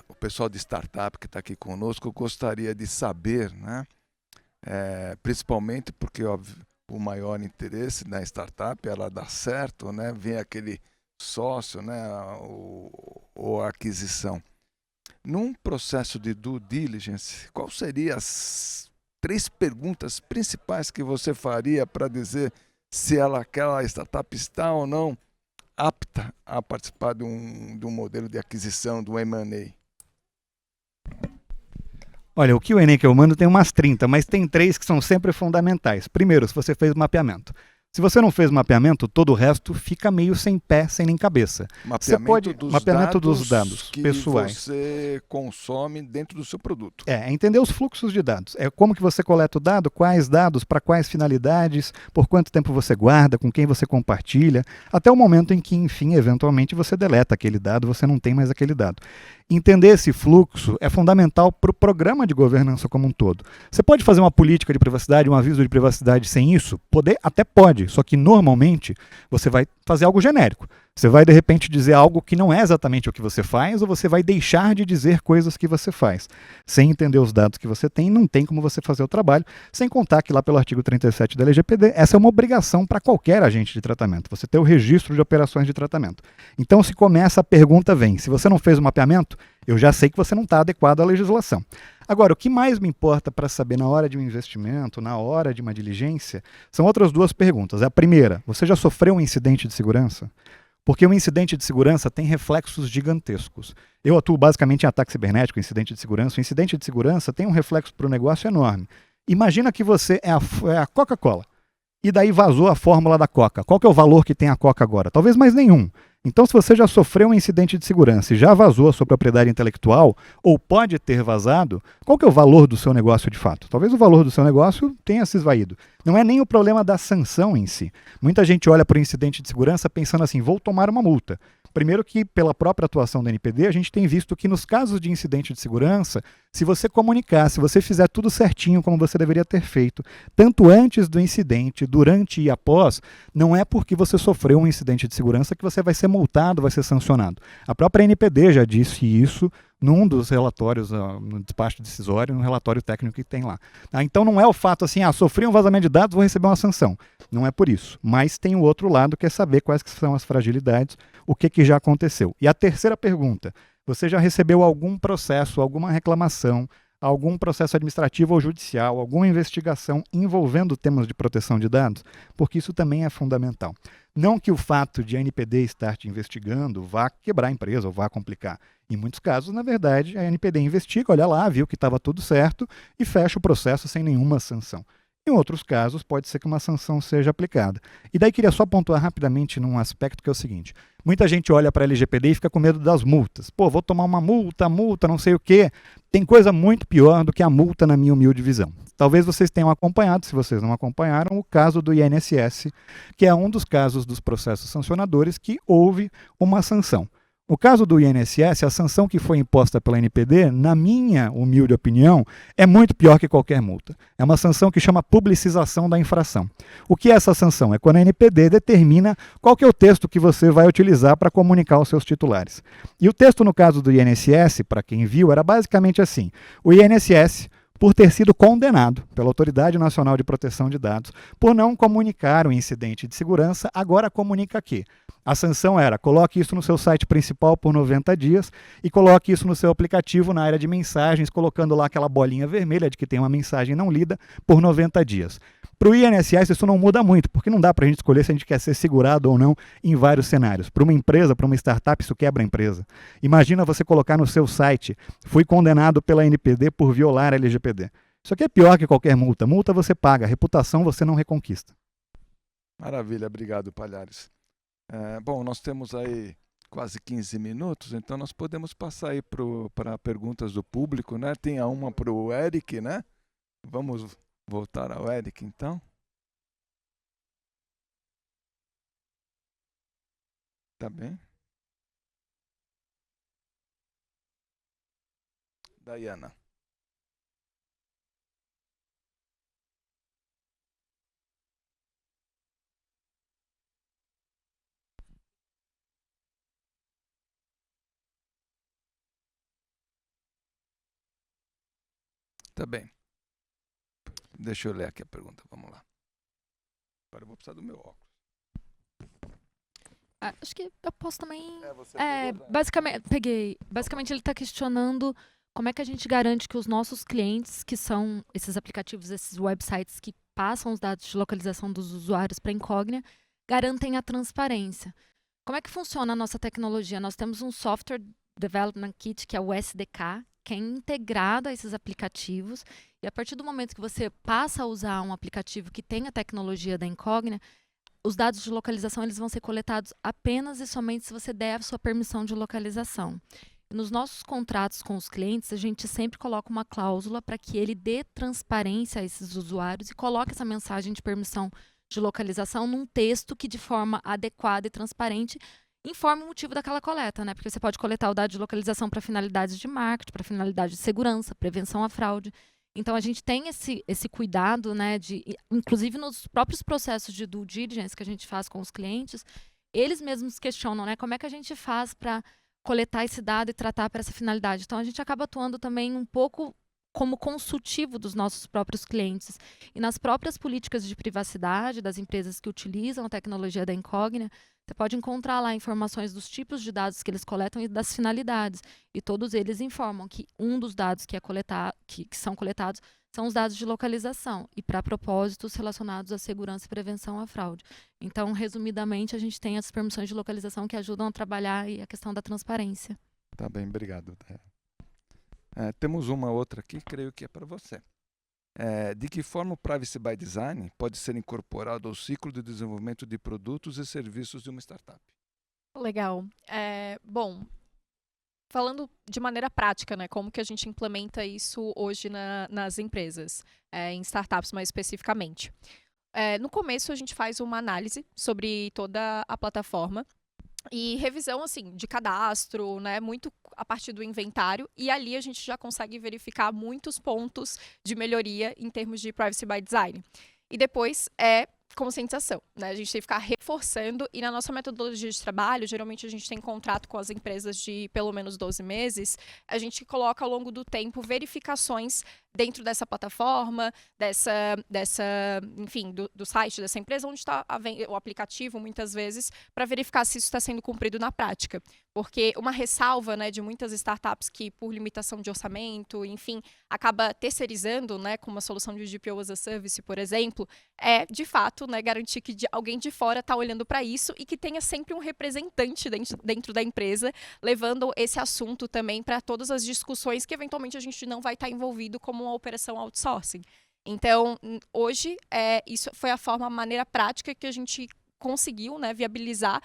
o pessoal de startup que está aqui conosco gostaria de saber, né? Principalmente porque óbvio, o maior interesse na startup ela dá certo, né? Vem aquele sócio, né? Ou a aquisição. Num processo de due diligence, qual seriam as 3 perguntas principais que você faria para dizer se aquela startup está ou não apta a participar de um modelo de aquisição, do M&A? Olha, o Q&A que eu mando tem umas 30, mas tem 3 que são sempre fundamentais. Primeiro, se você fez mapeamento. Se você não fez mapeamento, todo o resto fica meio sem pé, sem nem cabeça. Mapeamento dos dados que pessoais. Você consome dentro do seu produto. É entender os fluxos de dados. É como que você coleta o dado, quais dados, para quais finalidades, por quanto tempo você guarda, com quem você compartilha, até o momento em que, enfim, eventualmente você deleta aquele dado, você não tem mais aquele dado. Entender esse fluxo é fundamental para o programa de governança como um todo. Você pode fazer uma política de privacidade, um aviso de privacidade sem isso? Até pode, só que normalmente você vai fazer algo genérico. Você vai, de repente, dizer algo que não é exatamente o que você faz, ou você vai deixar de dizer coisas que você faz. Sem entender os dados que você tem, não tem como você fazer o trabalho, sem contar que lá pelo artigo 37 da LGPD, essa é uma obrigação para qualquer agente de tratamento, você ter o registro de operações de tratamento. Então, se começa, a pergunta vem, se você não fez o mapeamento, eu já sei que você não está adequado à legislação. Agora, o que mais me importa para saber na hora de um investimento, na hora de uma diligência, são outras 2 perguntas. A primeira, você já sofreu um incidente de segurança? Porque um incidente de segurança tem reflexos gigantescos. Eu atuo basicamente em ataque cibernético, incidente de segurança. O incidente de segurança tem um reflexo para o negócio enorme. Imagina que você é a Coca-Cola e daí vazou a fórmula da Coca. Qual que é o valor que tem a Coca agora? Talvez mais nenhum. Então, se você já sofreu um incidente de segurança e já vazou a sua propriedade intelectual, ou pode ter vazado, qual que é o valor do seu negócio de fato? Talvez o valor do seu negócio tenha se esvaído. Não é nem o problema da sanção em si. Muita gente olha para o incidente de segurança pensando assim, vou tomar uma multa. Primeiro que, pela própria atuação da NPD, a gente tem visto que nos casos de incidente de segurança, se você comunicar, se você fizer tudo certinho como você deveria ter feito, tanto antes do incidente, durante e após, não é porque você sofreu um incidente de segurança que você vai ser multado, vai ser sancionado. A própria NPD já disse isso num dos relatórios, no despacho decisório, no relatório técnico que tem lá. Então não é o fato assim, sofri um vazamento de dados, vou receber uma sanção. Não é por isso. Mas tem o outro lado, que é saber quais que são as fragilidades, o que já aconteceu. E a terceira pergunta, você já recebeu algum processo, alguma reclamação, algum processo administrativo ou judicial, alguma investigação envolvendo temas de proteção de dados? Porque isso também é fundamental. Não que o fato de a NPD estar te investigando vá quebrar a empresa ou vá complicar. Em muitos casos, na verdade, a NPD investiga, olha lá, viu que estava tudo certo e fecha o processo sem nenhuma sanção. Em outros casos, pode ser que uma sanção seja aplicada. E daí queria só pontuar rapidamente num aspecto que é o seguinte. Muita gente olha para a LGPD e fica com medo das multas. Pô, vou tomar uma multa, não sei o quê. Tem coisa muito pior do que a multa, na minha humilde visão. Talvez vocês tenham acompanhado, se vocês não acompanharam, o caso do INSS, que é um dos casos dos processos sancionadores que houve uma sanção. No caso do INSS, a sanção que foi imposta pela NPD, na minha humilde opinião, é muito pior que qualquer multa. É uma sanção que chama publicização da infração. O que é essa sanção? É quando a NPD determina qual que é o texto que você vai utilizar para comunicar aos seus titulares. E o texto no caso do INSS, para quem viu, era basicamente assim. O INSS, por ter sido condenado pela Autoridade Nacional de Proteção de Dados por não comunicar o incidente de segurança, agora comunica aqui. A sanção era, coloque isso no seu site principal por 90 dias e coloque isso no seu aplicativo na área de mensagens, colocando lá aquela bolinha vermelha de que tem uma mensagem não lida por 90 dias. Para o INSS isso não muda muito, porque não dá para a gente escolher se a gente quer ser segurado ou não em vários cenários. Para uma empresa, para uma startup, isso quebra a empresa. Imagina você colocar no seu site, fui condenado pela NPD por violar a LGPD. Isso aqui é pior que qualquer multa. Multa você paga, reputação você não reconquista. Maravilha, obrigado, Palhares. Bom, nós temos aí quase 15 minutos, então nós podemos passar aí para perguntas do público, né? Tem uma para o Eric, né? Vamos voltar ao Eric, então. Tá bem. Dayana. Tá bem. Deixa eu ler aqui a pergunta, vamos lá. Agora eu vou precisar do meu óculos. Acho que eu posso também. Você pegou, né? Basicamente, ele está questionando como é que a gente garante que os nossos clientes, que são esses aplicativos, esses websites que passam os dados de localização dos usuários para a Incognia, garantem a transparência. Como é que funciona a nossa tecnologia? Nós temos um Software Development Kit, que é o SDK, que é integrado a esses aplicativos. E a partir do momento que você passa a usar um aplicativo que tem a tecnologia da Incognia, os dados de localização eles vão ser coletados apenas e somente se você der a sua permissão de localização. Nos nossos contratos com os clientes, a gente sempre coloca uma cláusula para que ele dê transparência a esses usuários e coloque essa mensagem de permissão de localização num texto que, de forma adequada e transparente, informe o motivo daquela coleta, né? Porque você pode coletar o dado de localização para finalidades de marketing, para finalidades de segurança, prevenção à fraude. Então, a gente tem esse cuidado, né, inclusive nos próprios processos de due diligence que a gente faz com os clientes, eles mesmos questionam, né, como é que a gente faz para coletar esse dado e tratar para essa finalidade. Então, a gente acaba atuando também um pouco como consultivo dos nossos próprios clientes. E nas próprias políticas de privacidade das empresas que utilizam a tecnologia da Incognia, você pode encontrar lá informações dos tipos de dados que eles coletam e das finalidades. E todos eles informam que um dos dados que são coletados são os dados de localização e para propósitos relacionados à segurança e prevenção à fraude. Então, resumidamente, a gente tem as permissões de localização que ajudam a trabalhar a questão da transparência. Tá bem, obrigado. Temos uma outra aqui, creio que é para você. De que forma o Privacy by Design pode ser incorporado ao ciclo de desenvolvimento de produtos e serviços de uma startup? Legal. Bom, falando de maneira prática, né, como que a gente implementa isso hoje nas empresas, em startups mais especificamente. No começo, a gente faz uma análise sobre toda a plataforma e revisão assim de cadastro, né, muito a partir do inventário, e ali a gente já consegue verificar muitos pontos de melhoria em termos de Privacy by Design. E depois conscientização, né? A gente tem que ficar reforçando, e na nossa metodologia de trabalho, geralmente a gente tem contrato com as empresas de pelo menos 12 meses, a gente coloca ao longo do tempo verificações dentro dessa plataforma, enfim, do site dessa empresa, onde está o aplicativo, muitas vezes, para verificar se isso está sendo cumprido na prática. Porque uma ressalva, né, de muitas startups que, por limitação de orçamento, enfim, acaba terceirizando, né, com uma solução de GPO as a Service, por exemplo, de fato, né, garantir que alguém de fora está olhando para isso e que tenha sempre um representante dentro da empresa, levando esse assunto também para todas as discussões que, eventualmente, a gente não vai estar envolvido como uma operação outsourcing. Então, hoje, isso foi a maneira prática que a gente conseguiu, né, viabilizar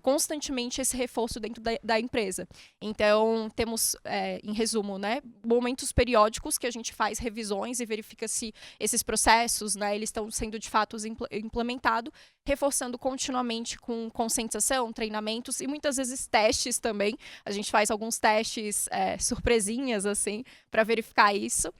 constantemente esse reforço dentro da empresa. Então, temos, em resumo, né, momentos periódicos que a gente faz revisões e verifica se esses processos, né, eles estão sendo de fato implementados, reforçando continuamente com conscientização, treinamentos e muitas vezes testes também. A gente faz alguns testes surpresinhas, assim, para verificar isso.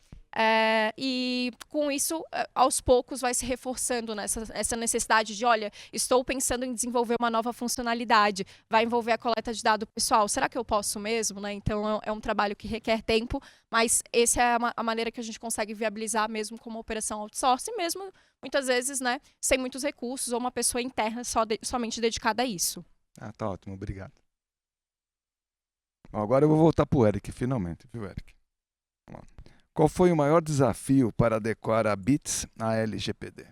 E com isso, aos poucos, vai se reforçando essa necessidade de, olha, estou pensando em desenvolver uma nova funcionalidade, vai envolver a coleta de dado pessoal, será que eu posso mesmo? Né? Então, é um trabalho que requer tempo, mas essa é a maneira que a gente consegue viabilizar mesmo como operação outsourcing, mesmo muitas vezes, né, sem muitos recursos ou uma pessoa interna somente dedicada a isso. Ah, tá ótimo, obrigado. Bom, agora eu vou voltar para o Eric, finalmente, viu, Eric? Vamos lá. Qual foi o maior desafio para adequar a BITS à LGPD?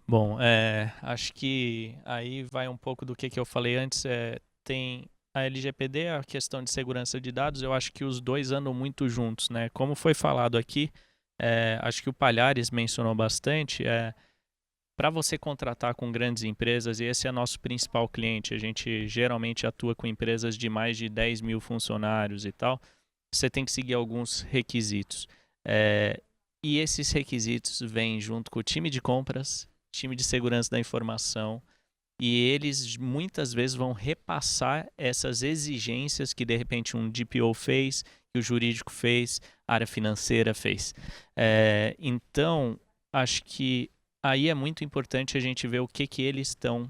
Bom, acho que aí vai um pouco do que eu falei antes. Tem a LGPD, a questão de segurança de dados, eu acho que os dois andam muito juntos, né? Como foi falado aqui, acho que o Palhares mencionou bastante, para você contratar com grandes empresas, e esse é nosso principal cliente, a gente geralmente atua com empresas de mais de 10 mil funcionários e tal, você tem que seguir alguns requisitos. E esses requisitos vêm junto com o time de compras, time de segurança da informação, e eles muitas vezes vão repassar essas exigências que de repente um DPO fez, que o jurídico fez, a área financeira fez. Então, acho que aí é muito importante a gente ver o que eles estão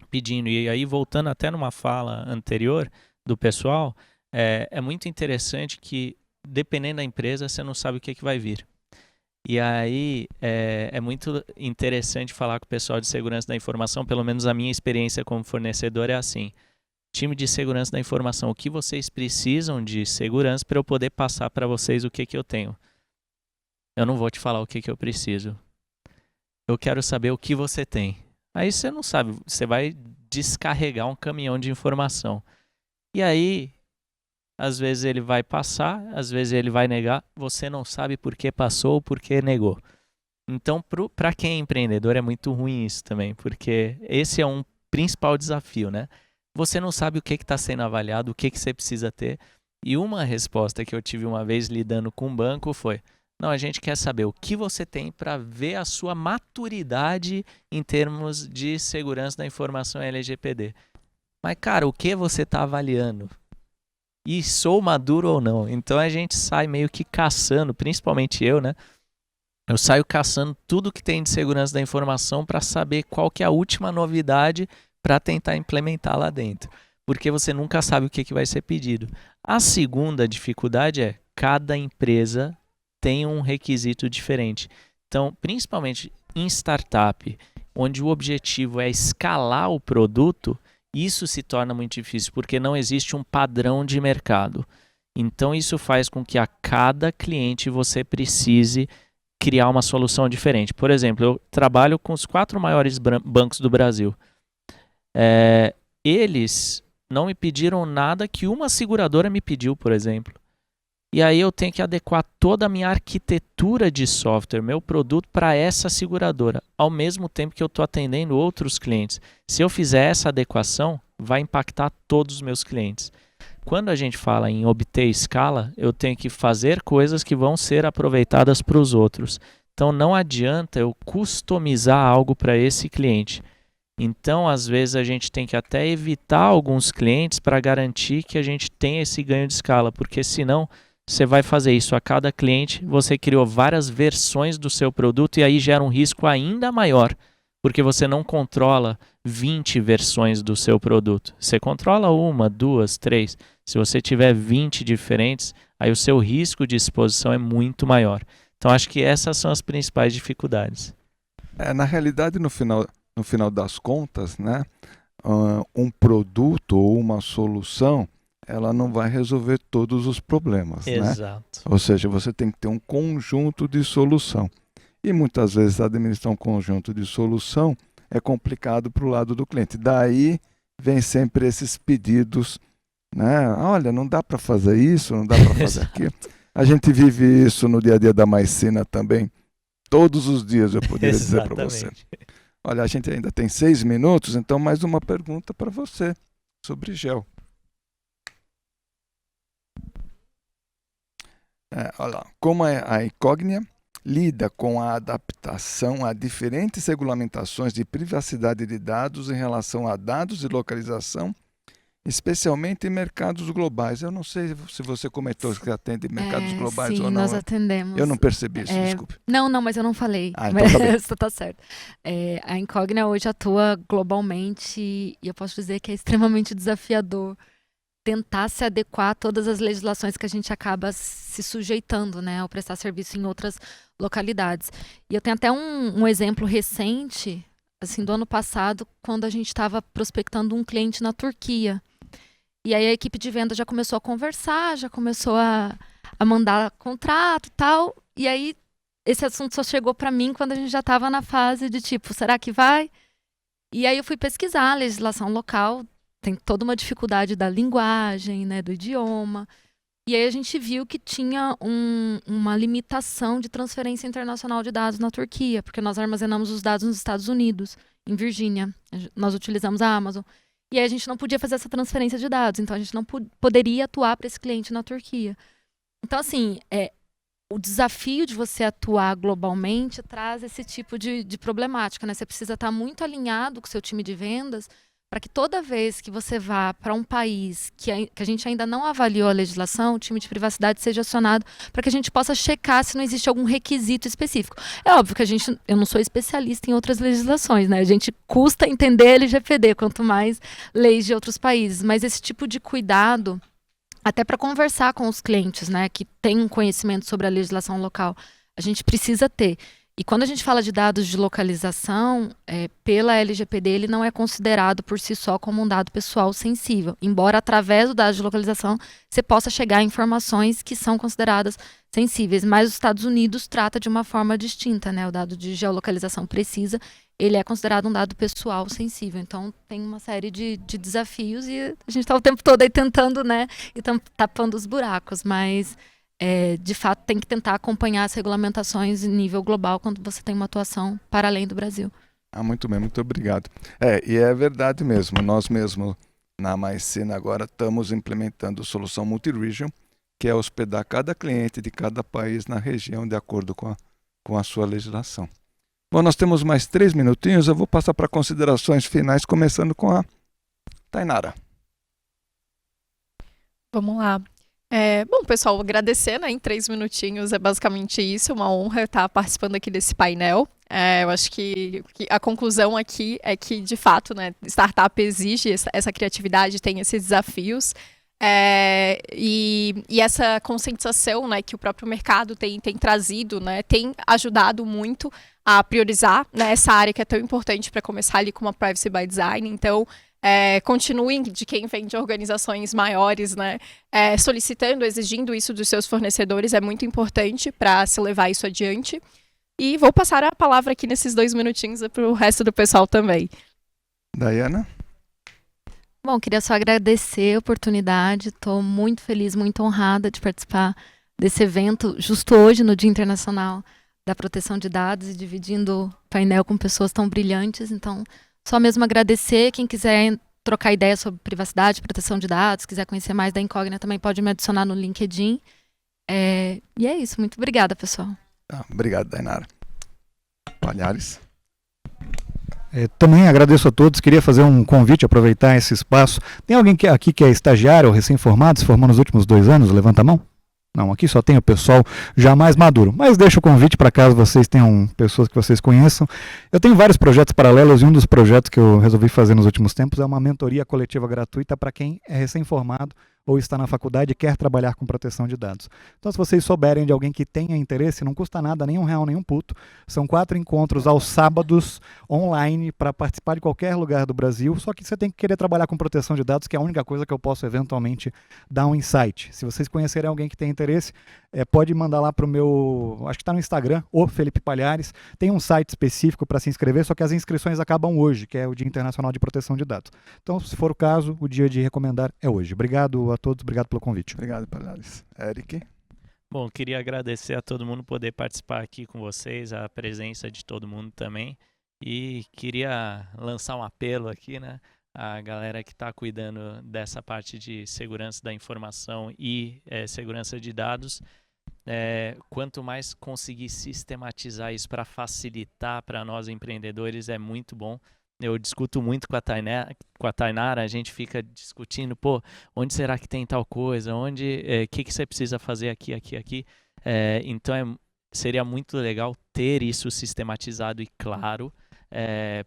pedindo. E aí, voltando até numa fala anterior do pessoal, é muito interessante que, dependendo da empresa, você não sabe o que vai vir. E aí, é muito interessante falar com o pessoal de segurança da informação, pelo menos a minha experiência como fornecedor é assim. Time de segurança da informação, o que vocês precisam de segurança para eu poder passar para vocês o que eu tenho? Eu não vou te falar o que eu preciso. Eu quero saber o que você tem. Aí você não sabe, você vai descarregar um caminhão de informação. E aí, às vezes ele vai passar, às vezes ele vai negar, você não sabe por que passou ou por que negou. Então, para quem é empreendedor é muito ruim isso também, porque esse é um principal desafio, né? Você não sabe o que está sendo avaliado, o que você precisa ter. E uma resposta que eu tive uma vez lidando com um banco foi: não, a gente quer saber o que você tem para ver a sua maturidade em termos de segurança da informação LGPD. Mas, cara, o que você está avaliando? E sou maduro ou não? Então a gente sai meio que caçando, principalmente eu, né? Eu saio caçando tudo que tem de segurança da informação para saber qual que é a última novidade para tentar implementar lá dentro. Porque você nunca sabe o que vai ser pedido. A segunda dificuldade é cada empresa tem um requisito diferente. Então, principalmente em startup, onde o objetivo é escalar o produto, isso se torna muito difícil, porque não existe um padrão de mercado. Então, isso faz com que a cada cliente você precise criar uma solução diferente. Por exemplo, eu trabalho com os 4 maiores bancos do Brasil. Eles não me pediram nada que uma seguradora me pediu, por exemplo. E aí eu tenho que adequar toda a minha arquitetura de software, meu produto, para essa seguradora, ao mesmo tempo que eu estou atendendo outros clientes. Se eu fizer essa adequação, vai impactar todos os meus clientes. Quando a gente fala em obter escala, eu tenho que fazer coisas que vão ser aproveitadas para os outros. Então não adianta eu customizar algo para esse cliente. Então, às vezes, a gente tem que até evitar alguns clientes para garantir que a gente tenha esse ganho de escala, porque senão você vai fazer isso a cada cliente, você criou várias versões do seu produto e aí gera um risco ainda maior, porque você não controla 20 versões do seu produto. Você controla 1, 2, 3. Se você tiver 20 diferentes, aí o seu risco de exposição é muito maior. Então, acho que essas são as principais dificuldades. Na realidade, no final das contas, né, um produto ou uma solução, ela não vai resolver todos os problemas. Exato. Né? Ou seja, você tem que ter um conjunto de solução. E muitas vezes administrar um conjunto de solução é complicado para o lado do cliente. Daí vem sempre esses pedidos, né? Olha, não dá para fazer isso, não dá para fazer aquilo. A gente vive isso no dia a dia da Maicena também. Todos os dias, eu poderia dizer para você. Exatamente. Olha, a gente ainda tem 6 minutos, então mais uma pergunta para você sobre gel. Olha lá, como a Incognia lida com a adaptação a diferentes regulamentações de privacidade de dados em relação a dados de localização, especialmente em mercados globais. Eu não sei se você comentou que atende mercados globais sim, ou não. Nós atendemos. Eu não percebi isso, desculpe. Não, mas eu não falei. Ah, então Mas tá bem. isso tá certo. A Incognia hoje atua globalmente e eu posso dizer que é extremamente desafiador tentar se adequar a todas as legislações que a gente acaba se sujeitando, né, ao prestar serviço em outras localidades. E eu tenho até um exemplo recente, assim, do ano passado, quando a gente estava prospectando um cliente na Turquia. E aí a equipe de venda já começou a conversar, já começou a mandar contrato e tal. E aí esse assunto só chegou para mim quando a gente já estava na fase de tipo, será que vai? E aí eu fui pesquisar a legislação local. Tem toda uma dificuldade da linguagem, né, do idioma. E aí a gente viu que tinha uma limitação de transferência internacional de dados na Turquia, porque nós armazenamos os dados nos Estados Unidos, em Virgínia. Nós utilizamos a Amazon. E aí a gente não podia fazer essa transferência de dados, então a gente não poderia atuar para esse cliente na Turquia. Então, assim, o desafio de você atuar globalmente traz esse tipo de problemática, né? Você precisa estar muito alinhado com o seu time de vendas para que toda vez que você vá para um país que a gente ainda não avaliou a legislação, o time de privacidade seja acionado para que a gente possa checar se não existe algum requisito específico. É óbvio que eu não sou especialista em outras legislações, né? A gente custa entender LGPD, quanto mais leis de outros países, mas esse tipo de cuidado, até para conversar com os clientes, né, que têm um conhecimento sobre a legislação local, a gente precisa ter. E quando a gente fala de dados de localização, pela LGPD, ele não é considerado por si só como um dado pessoal sensível. Embora, através do dado de localização, você possa chegar a informações que são consideradas sensíveis. Mas os Estados Unidos trata de uma forma distinta, né? O dado de geolocalização precisa, ele é considerado um dado pessoal sensível. Então, tem uma série de desafios e a gente está o tempo todo aí tentando, né? E tapando os buracos, mas de fato tem que tentar acompanhar as regulamentações em nível global quando você tem uma atuação para além do Brasil. Muito bem, muito obrigado. E é verdade mesmo, nós mesmo na Maicena agora estamos implementando solução multi-region, que é hospedar cada cliente de cada país na região de acordo com a sua legislação. Bom, nós temos mais 3 minutinhos, eu vou passar para considerações finais, começando com a Tainara. Vamos lá. Bom, pessoal, agradecer, né, em 3 minutinhos, é basicamente isso, uma honra estar participando aqui desse painel. Eu acho que a conclusão aqui é que, de fato, né, startup exige essa criatividade, tem esses desafios, e essa conscientização, né, que o próprio mercado tem trazido, né, tem ajudado muito a priorizar, né, essa área que é tão importante para começar ali com uma Privacy by Design. Então, continuem, de quem vem de organizações maiores, né, solicitando, exigindo isso dos seus fornecedores, é muito importante para se levar isso adiante. E vou passar a palavra aqui nesses 2 minutinhos para o resto do pessoal também. Daiana? Bom, queria só agradecer a oportunidade, estou muito feliz, muito honrada de participar desse evento, justo hoje, no Dia Internacional da Proteção de Dados, e dividindo o painel com pessoas tão brilhantes. Então, só mesmo agradecer. Quem quiser trocar ideia sobre privacidade, proteção de dados, quiser conhecer mais da Incognia, também pode me adicionar no LinkedIn. E é isso. Muito obrigada, pessoal. Obrigado, Dainara. Palhares. Também agradeço a todos. Queria fazer um convite, aproveitar esse espaço. Tem alguém aqui que é estagiário ou recém-formado, se formou nos últimos 2 anos? Levanta a mão. Não, aqui só tem o pessoal já mais maduro. Mas deixo o convite para caso vocês tenham pessoas que vocês conheçam. Eu tenho vários projetos paralelos e um dos projetos que eu resolvi fazer nos últimos tempos é uma mentoria coletiva gratuita para quem é recém-formado ou está na faculdade e quer trabalhar com proteção de dados. Então, se vocês souberem de alguém que tenha interesse, não custa nada, nem R$1, nem um puto. São 4 encontros aos sábados online para participar de qualquer lugar do Brasil, só que você tem que querer trabalhar com proteção de dados, que é a única coisa que eu posso eventualmente dar um insight. Se vocês conhecerem alguém que tem interesse, pode mandar lá para o meu, acho que está no Instagram, o Felipe Palhares. Tem um site específico para se inscrever, só que as inscrições acabam hoje, que é o Dia Internacional de Proteção de Dados. Então, se for o caso, o dia de recomendar é hoje. Obrigado a todos, obrigado pelo convite. Obrigado, Palhares. Eric? Bom, queria agradecer a todo mundo poder participar aqui com vocês, a presença de todo mundo também. E queria lançar um apelo aqui, né? A galera que está cuidando dessa parte de segurança da informação e segurança de dados. Quanto mais conseguir sistematizar isso para facilitar para nós empreendedores, é muito bom. Eu discuto muito com a Tainara, a gente fica discutindo, pô, onde será que tem tal coisa, que você precisa fazer aqui. Então seria muito legal ter isso sistematizado e claro,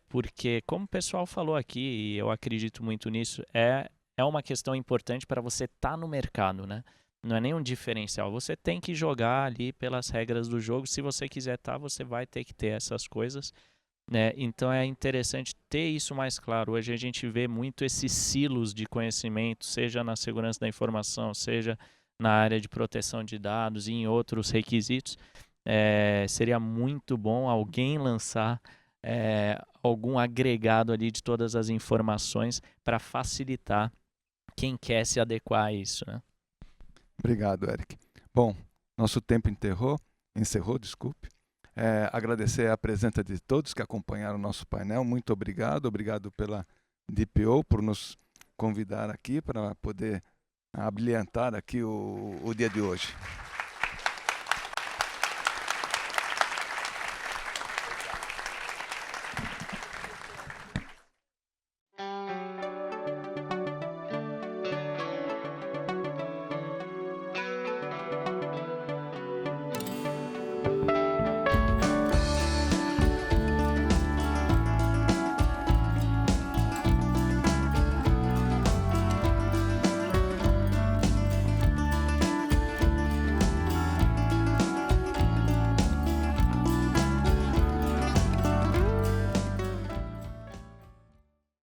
porque como o pessoal falou aqui, e eu acredito muito nisso, é uma questão importante para você estar no mercado, né? Não é nenhum diferencial, você tem que jogar ali pelas regras do jogo, se você quiser estar, você vai ter que ter essas coisas. Então é interessante ter isso mais claro. Hoje a gente vê muito esses silos de conhecimento, seja na segurança da informação, seja na área de proteção de dados e em outros requisitos. Seria muito bom alguém lançar algum agregado ali de todas as informações para facilitar quem quer se adequar a isso, né? Obrigado, Eric. Bom, nosso tempo encerrou, desculpe. Agradecer a presença de todos que acompanharam o nosso painel. Muito obrigado. Obrigado pela DPO por nos convidar aqui para poder abrilhantar aqui o dia de hoje.